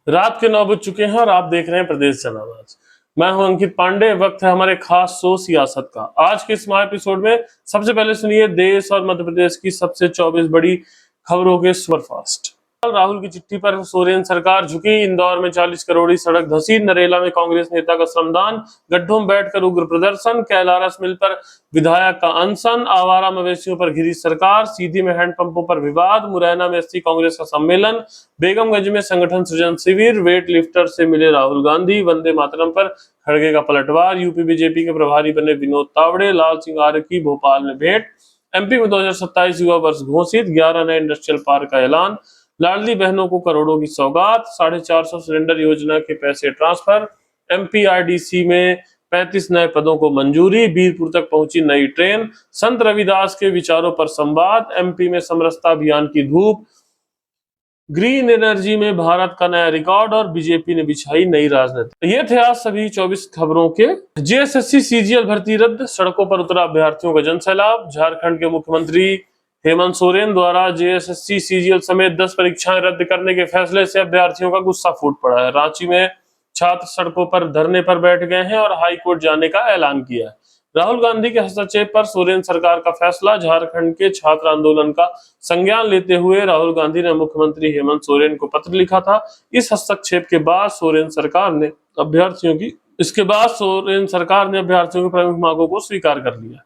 रात के 9 बज चुके हैं और आप देख रहे हैं प्रदेश जनाज़। मैं हूं अंकित पांडे। वक्त है हमारे खास शो सियासत का। आज के इस एपिसोड में सबसे पहले सुनिए देश और मध्य प्रदेश की सबसे 24 बड़ी खबरों के सुपरफास्ट। राहुल की चिट्ठी पर सोरेन सरकार झुकी, इंदौर में 40 करोड़ी सड़क धंसी, नरेला में कांग्रेस नेता का श्रमदान, गड्ढों में बैठकर उग्र प्रदर्शन, कैलारस मिल पर विधायक का अनशन, आवारा मवेशियों पर घिरी सरकार, सीधी में हैंडपंपों पर विवाद, मुरैना में एससी कांग्रेस का सम्मेलन, बेगमगंज में संगठन सृजन शिविर, वेट लिफ्टर से मिले राहुल गांधी, वंदे मातरम पर खड़गे का पलटवार, यूपी बीजेपी के प्रभारी बने विनोद तावड़े, लाल सिंह आर्य की भोपाल में भेंट, एमपी में 2027 युवा वर्ष घोषित, 11 नए इंडस्ट्रियल पार्क का ऐलान, लाडली बहनों को करोड़ों की सौगात, 450 सिलेंडर योजना के पैसे ट्रांसफर, एमपीआरडीसी में 35 नए पदों को मंजूरी, बीरपुर तक पहुंची नई ट्रेन, संत रविदास के विचारों पर संवाद, एमपी में समरसता अभियान की धूप, ग्रीन एनर्जी में भारत का नया रिकॉर्ड और बीजेपी ने बिछाई नई राजनीति। ये थे आज सभी 24 खबरों के। जेएसएससी सीजीएल भर्ती रद्द, सड़कों पर उतरा अभ्यर्थियों का जनसैलाब। झारखंड के मुख्यमंत्री हेमंत सोरेन द्वारा जेएसएससी सीजीएल समेत 10 परीक्षाएं रद्द करने के फैसले से अभ्यर्थियों का गुस्सा फूट पड़ा है। रांची में छात्र सड़कों पर धरने पर बैठ गए हैं और हाईकोर्ट जाने का ऐलान किया है। राहुल गांधी के हस्तक्षेप पर सोरेन सरकार का फैसला। झारखंड के छात्र आंदोलन का संज्ञान लेते हुए राहुल गांधी ने मुख्यमंत्री हेमंत सोरेन को पत्र लिखा था। इस हस्तक्षेप के बाद सोरेन सरकार ने अभ्यर्थियों की प्रमुख मांगों को स्वीकार कर लिया।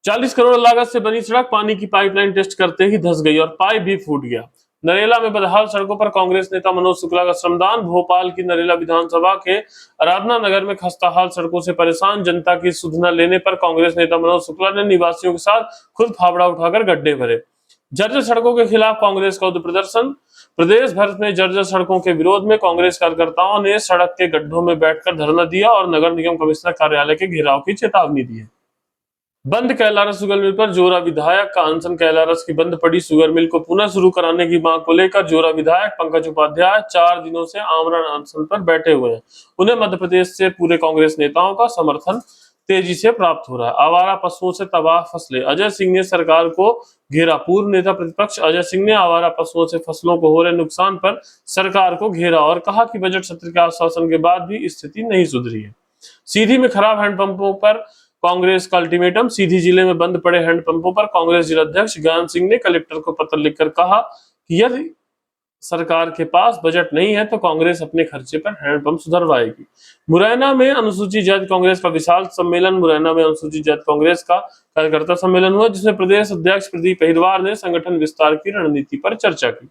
40 करोड़ लागत से बनी सड़क पानी की पाइपलाइन टेस्ट करते ही धंस गई और पाइप भी फूट गया। नरेला में बदहाल सड़कों पर कांग्रेस नेता मनोज शुक्ला का श्रमदान। भोपाल की नरेला विधानसभा के आराधना नगर में खस्ताहाल सड़कों से परेशान जनता की सुध न लेने पर कांग्रेस नेता मनोज शुक्ला ने निवासियों के साथ खुद फावड़ा उठाकर गड्ढे भरे। जर्जर सड़कों के खिलाफ कांग्रेस का उग्र प्रदर्शन। प्रदेश भर में जर्जर सड़कों के विरोध में कांग्रेस कार्यकर्ताओं ने सड़क के गड्ढों में बैठकर धरना दिया और नगर निगम कमिश्नर कार्यालय के घेराव की चेतावनी दी है। बंद कैलारस शुगर मिल पर जोरा विधायक का अनशन। कैलारस की बंद पड़ी शुगर मिल को पुनः शुरू कराने की मांग को लेकर जोरा विधायक पंकज उपाध्याय 4 दिनों से आमरण अनशन पर बैठे हुए हैं। उन्हें मध्य प्रदेश से पूरे कांग्रेस नेताओं का समर्थन तेजी से प्राप्त हो रहा है। आवारा पशुओं से तबाह फसलें, अजय सिंह ने सरकार को घेरा। पूर्व नेता प्रतिपक्ष अजय सिंह ने आवारा पशुओं से फसलों को हो रहे नुकसान पर सरकार को घेरा और कहा कि बजट सत्र के आश्वासन के बाद भी स्थिति नहीं सुधरी है। सीधी में खराब हैंडपंपों पर कांग्रेस का अल्टीमेटम। सीधी जिले में बंद पड़े हैंडपंपों पर कांग्रेस जिलाध्यक्ष ज्ञान सिंह ने कलेक्टर को पत्र लिखकर कहा कि यदि सरकार के पास बजट नहीं है तो कांग्रेस अपने खर्चे पर हैंडपंप सुधरवाएगी। मुरैना में अनुसूचित जाति कांग्रेस का विशाल सम्मेलन। मुरैना में अनुसूचित जाति कांग्रेस का कार्यकर्ता सम्मेलन हुआ जिसमें प्रदेश अध्यक्ष प्रदीप अहिरवार ने संगठन विस्तार की रणनीति पर चर्चा की।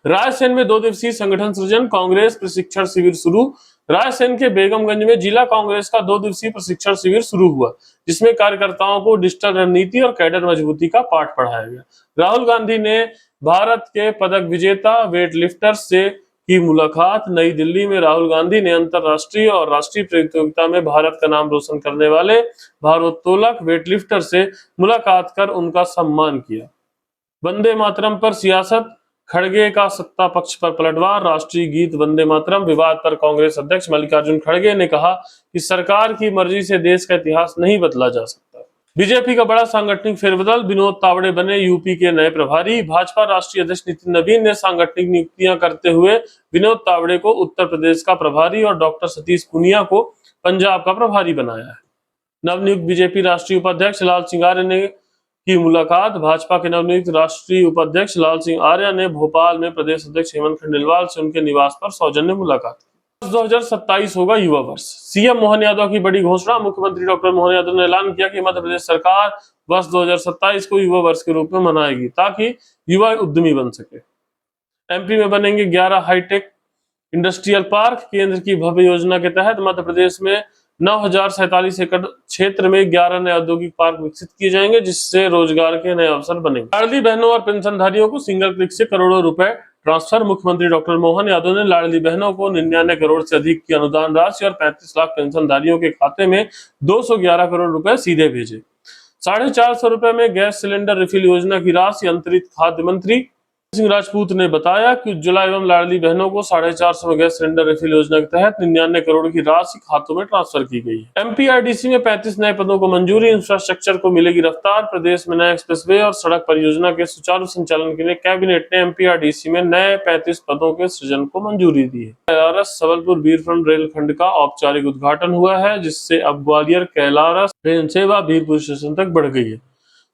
रायसेन में 2 दिवसीय संगठन सृजन कांग्रेस प्रशिक्षण शिविर शुरू। रायसेन के बेगमगंज में जिला कांग्रेस का 2 दिवसीय प्रशिक्षण शिविर शुरू हुआ जिसमें कार्यकर्ताओं को डिजिटल रणनीति और कैडर मजबूती का पाठ पढ़ाया गया। राहुल गांधी ने भारत के पदक विजेता वेट लिफ्टर्स से की मुलाकात। नई दिल्ली में राहुल गांधी ने अंतरराष्ट्रीय और राष्ट्रीय प्रतियोगिता में भारत का नाम रोशन करने वाले भारोत्तोलक वेट लिफ्टर से मुलाकात कर उनका सम्मान किया। वंदे मातरम पर सियासत, खड़गे का सत्ता पक्ष पर पलटवार। राष्ट्रीय गीत वंदे मातरम विवाद पर कांग्रेस अध्यक्ष मल्लिकार्जुन खड़गे ने कहा कि सरकार की मर्जी से देश का इतिहास नहीं बदला जा सकता। बीजेपी का बड़ा सांगठनिक फेरबदल, विनोद तावड़े बने यूपी के नए प्रभारी। भाजपा राष्ट्रीय अध्यक्ष नितिन नवीन ने सांगठनिक नियुक्तियां करते हुए विनोद तावड़े को उत्तर प्रदेश का प्रभारी और डॉक्टर सतीश पुनिया को पंजाब का प्रभारी बनाया है। नवनियुक्त बीजेपी राष्ट्रीय उपाध्यक्ष लाल सिंह आर्य ने की मुलाकात। भाजपा के नवनियुक्त राष्ट्रीय उपाध्यक्ष लाल सिंह आर्य ने भोपाल में प्रदेश अध्यक्ष हेमंत खंडेलवाल से उनके निवास पर सौजन्य मुलाकात की। 2027 होगा युवा वर्ष। सीएम मोहन यादव की बड़ी घोषणा। मुख्यमंत्री डॉक्टर मोहन यादव ने ऐलान किया कि मध्य प्रदेश सरकार वर्ष 2027 को युवा वर्ष के रूप में मनाएगी ताकि युवा उद्यमी बन सके। एमपी में बनेंगे 11 हाईटेक इंडस्ट्रियल पार्क। केंद्र की भव्य योजना के तहत मध्य प्रदेश में 9,047 एकड़ क्षेत्र में 11 नए औद्योगिक पार्क विकसित किए जाएंगे जिससे रोजगार के नए अवसर बनेंगे। लाडली बहनों और पेंशनधारियों को सिंगल क्लिक से करोड़ों रुपए ट्रांसफर। मुख्यमंत्री डॉक्टर मोहन यादव ने लाडली बहनों को 99 करोड़ से अधिक की अनुदान राशि और 35 लाख पेंशनधारियों के खाते में 211 करोड़ रुपए सीधे भेजे। 450 रुपए में गैस सिलेंडर रिफिल योजना की राशि अंतरित खाद्य मंत्री सिंह राजपूत ने बताया कि उज्ज्वला एवं लाडली बहनों को 450 में गैस सिलेंडर रिफिल योजना के तहत 99 करोड़ की राशि खातों में ट्रांसफर की गई है। एमपीआरडीसी में 35 नए पदों को मंजूरी, इंफ्रास्ट्रक्चर को मिलेगी रफ्तार। प्रदेश में नए एक्सप्रेसवे और सड़क परियोजना के सुचारू संचालन के लिए कैबिनेट ने एमपीआरडीसी में नए 35 पदों के सृजन को मंजूरी दी है। कैलारस सबलपुर बीरफंड रेलखंड का औपचारिक उद्घाटन हुआ है, जिससे अब ग्वालियर कैलारस ट्रेन सेवा बीरपुर स्टेशन तक बढ़ गई है।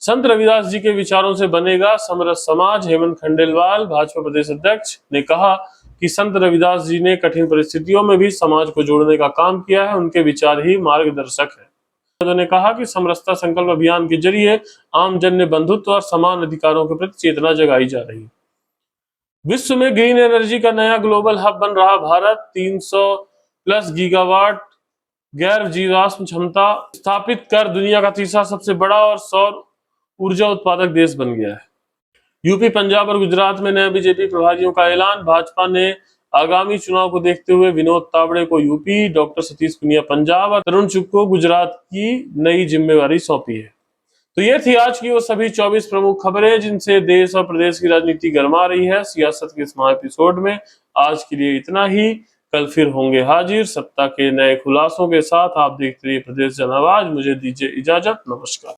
संत रविदास जी के विचारों से बनेगा समरस समाज। हेमंत खंडेलवाल भाजपा प्रदेश अध्यक्ष ने कहा कि संत रविदास जी ने कठिन परिस्थितियों में भी समाज को जोड़ने का काम किया है, उनके विचार ही मार्गदर्शक है। उन्होंने कहा कि समरसता संकल्प अभियान के जरिए आम जन में बंधुत्व और समान अधिकारों के प्रति चेतना जगाई जा रही है। विश्व में ग्रीन एनर्जी का नया ग्लोबल हब बन रहा भारत 300+ गीगावाट गैर जीवाश्म क्षमता स्थापित कर दुनिया का तीसरा सबसे बड़ा और सौर ऊर्जा उत्पादक देश बन गया है। यूपी, पंजाब और गुजरात में नए बीजेपी प्रभारियों का ऐलान। भाजपा ने आगामी चुनाव को देखते हुए विनोद तावड़े को यूपी, डॉक्टर सतीश पुनिया पंजाब और तरुण चुग को गुजरात की नई जिम्मेवारी सौंपी है। तो ये थी आज की वो सभी 24 प्रमुख खबरें जिनसे देश और प्रदेश की राजनीति गर्मा रही है सियासत के इस महा एपिसोड में। आज के लिए इतना ही, कल फिर होंगे हाजिर सत्ता के नए खुलासों के साथ। आप देखते रहिए प्रदेश जन आवाज। मुझे दीजिए इजाजत, नमस्कार।